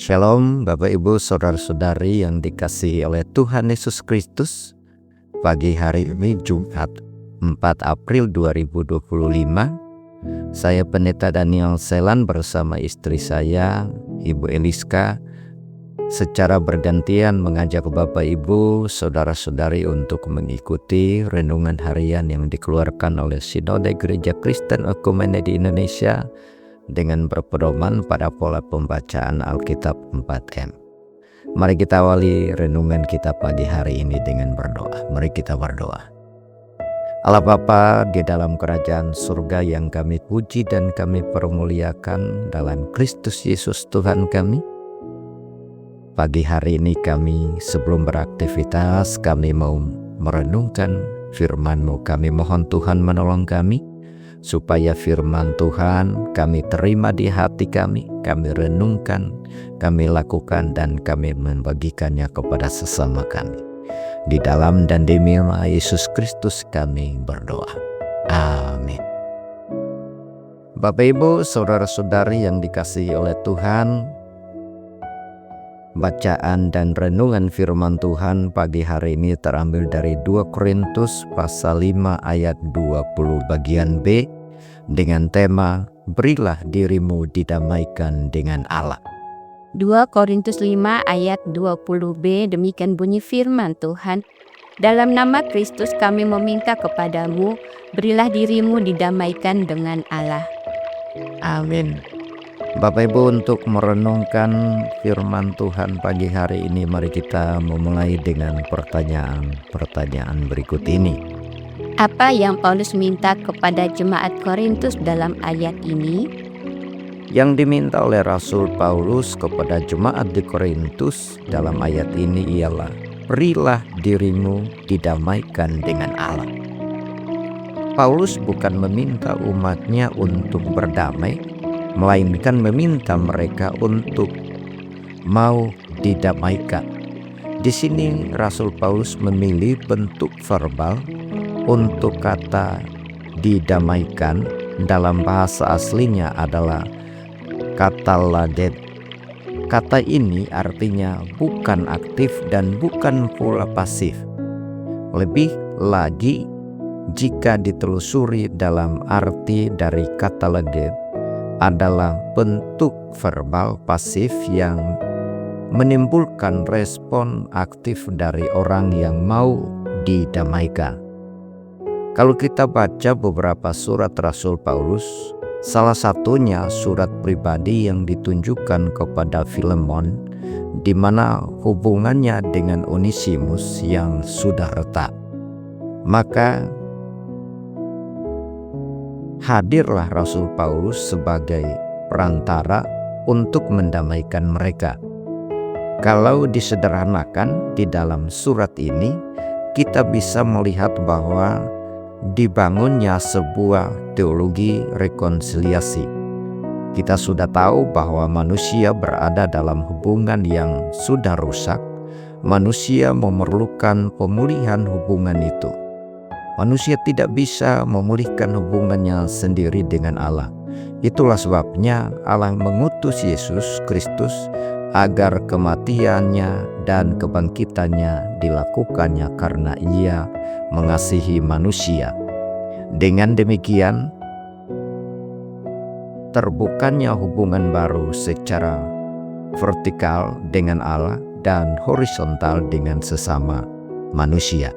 Shalom Bapak Ibu Saudara-saudari yang dikasihi oleh Tuhan Yesus Kristus. Pagi hari ini Jumat 4 April 2025, saya Pendeta Daniel Selan bersama istri saya Ibu Eliska secara bergantian mengajak Bapak Ibu Saudara-saudari untuk mengikuti renungan harian yang dikeluarkan oleh Sinode Gereja Kristen Ekumene di Indonesia dengan berpedoman pada pola pembacaan Alkitab 4M. Mari kita awali renungan kita pagi hari ini dengan berdoa. Mari kita berdoa. Allah Bapa di dalam kerajaan surga yang kami puji dan kami permuliakan dalam Kristus Yesus Tuhan kami. Pagi hari ini kami sebelum beraktivitas kami mau merenungkan firman-Mu. Kami mohon Tuhan menolong kami supaya firman Tuhan kami terima di hati kami renungkan, kami lakukan dan kami membagikannya kepada sesama kami. Di dalam dan demi nama Yesus Kristus kami berdoa. Amin. Bapak Ibu, saudara-saudari yang dikasihi oleh Tuhan, bacaan dan renungan firman Tuhan pagi hari ini terambil dari 2 Korintus pasal 5 ayat 20 bagian B dengan tema Berilah dirimu didamaikan dengan Allah. 2 Korintus 5 ayat 20b, demikian bunyi firman Tuhan. Dalam nama Kristus kami meminta kepadamu, berilah dirimu didamaikan dengan Allah. Amin. Bapak Ibu, untuk merenungkan firman Tuhan pagi hari ini, mari kita memulai dengan pertanyaan berikut ini. Apa yang Paulus minta kepada jemaat Korintus dalam ayat ini? Yang diminta oleh Rasul Paulus kepada jemaat di Korintus dalam ayat ini ialah berilah dirimu didamaikan dengan Allah. Paulus bukan meminta umatnya untuk berdamai, melainkan meminta mereka untuk mau didamaikan. Di sini Rasul Paulus memilih bentuk verbal untuk kata didamaikan. Dalam bahasa aslinya adalah kata ladet. Kata ini artinya bukan aktif dan bukan pula pasif. Lebih lagi, jika ditelusuri dalam arti dari kata ladet, adalah bentuk verbal pasif yang menimbulkan respon aktif dari orang yang mau didamaikan. Kalau kita baca beberapa surat Rasul Paulus, salah satunya surat pribadi yang ditunjukkan kepada Filemon, di mana hubungannya dengan Onesimus yang sudah retak. Maka hadirlah Rasul Paulus sebagai perantara untuk mendamaikan mereka. Kalau disederhanakan di dalam surat ini, kita bisa melihat bahwa dibangunnya sebuah teologi rekonsiliasi. Kita sudah tahu bahwa manusia berada dalam hubungan yang sudah rusak. Manusia memerlukan pemulihan hubungan itu. Manusia tidak bisa memulihkan hubungannya sendiri dengan Allah. Itulah sebabnya Allah mengutus Yesus Kristus agar kematiannya dan kebangkitannya dilakukannya karena Ia mengasihi manusia. Dengan demikian, terbukanya hubungan baru secara vertikal dengan Allah dan horizontal dengan sesama manusia.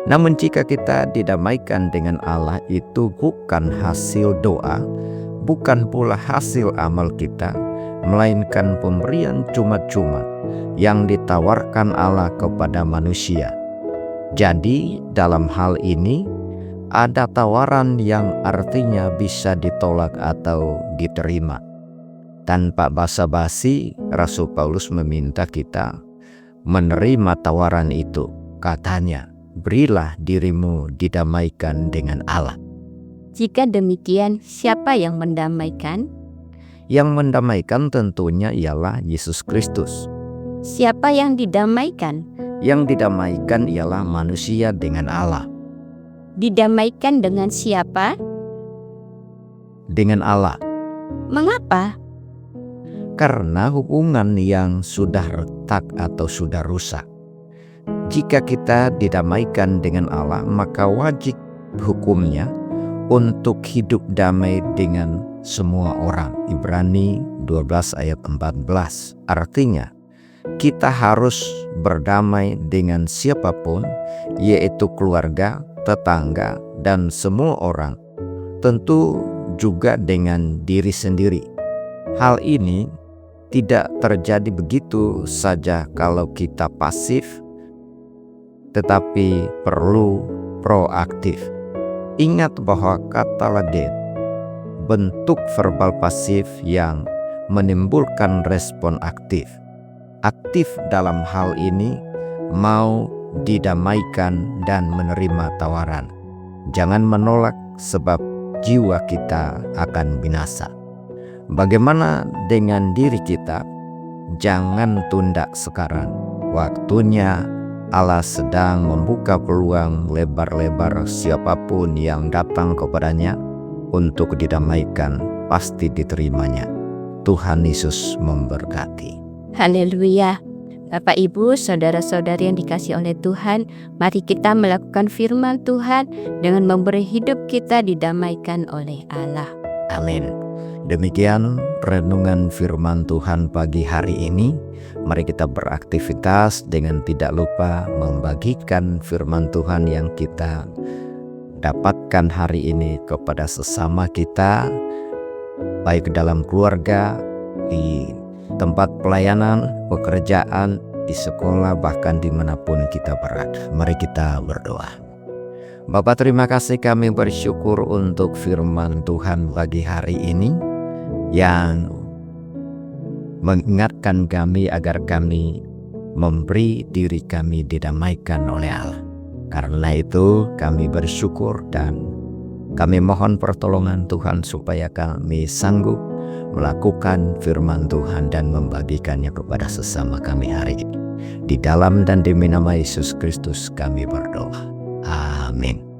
Namun jika kita didamaikan dengan Allah, itu bukan hasil doa, bukan pula hasil amal kita, melainkan pemberian cuma-cuma yang ditawarkan Allah kepada manusia. Jadi dalam hal ini ada tawaran yang artinya bisa ditolak atau diterima. Tanpa basa-basi, Rasul Paulus meminta kita menerima tawaran itu. Katanya, berilah dirimu didamaikan dengan Allah. Jika demikian, siapa yang mendamaikan? Yang mendamaikan tentunya ialah Yesus Kristus. Siapa yang didamaikan? Yang didamaikan ialah manusia dengan Allah. Didamaikan dengan siapa? Dengan Allah. Mengapa? karena hubungan yang sudah retak atau sudah rusak. Jika kita didamaikan dengan Allah, maka wajib hukumnya untuk hidup damai dengan semua orang. Ibrani 12 ayat 14. Artinya, kita harus berdamai dengan siapapun, yaitu keluarga, tetangga, dan semua orang. Tentu juga dengan diri sendiri. Hal ini tidak terjadi begitu saja kalau kita pasif, tetapi perlu proaktif. Ingat bahwa kata laden, bentuk verbal pasif yang menimbulkan respon aktif. Aktif dalam hal ini mau didamaikan dan menerima tawaran. Jangan menolak sebab jiwa kita akan binasa. Bagaimana dengan diri kita? Jangan tunda sekarang. Waktunya Allah sedang membuka peluang lebar-lebar. Siapapun yang datang kepadanya untuk didamaikan pasti diterimanya. Tuhan Yesus memberkati. Haleluya. Bapak, Ibu, saudara-saudari yang dikasihi oleh Tuhan, mari kita melakukan firman Tuhan dengan memberi hidup kita didamaikan oleh Allah. Amin. Demikian renungan firman Tuhan pagi hari ini. Mari kita beraktivitas dengan tidak lupa membagikan firman Tuhan yang kita dapatkan hari ini kepada sesama kita, baik dalam keluarga, di tempat pelayanan, pekerjaan, di sekolah, bahkan dimanapun kita berada. Mari kita berdoa. Bapa, terima kasih, kami bersyukur untuk firman Tuhan pagi hari ini yang mengingatkan kami agar kami memberi diri kami didamaikan oleh Allah. Karena itu kami bersyukur dan kami mohon pertolongan Tuhan supaya kami sanggup melakukan firman Tuhan dan membagikannya kepada sesama kami hari ini. Di dalam dan demi nama Yesus Kristus kami berdoa. Amin.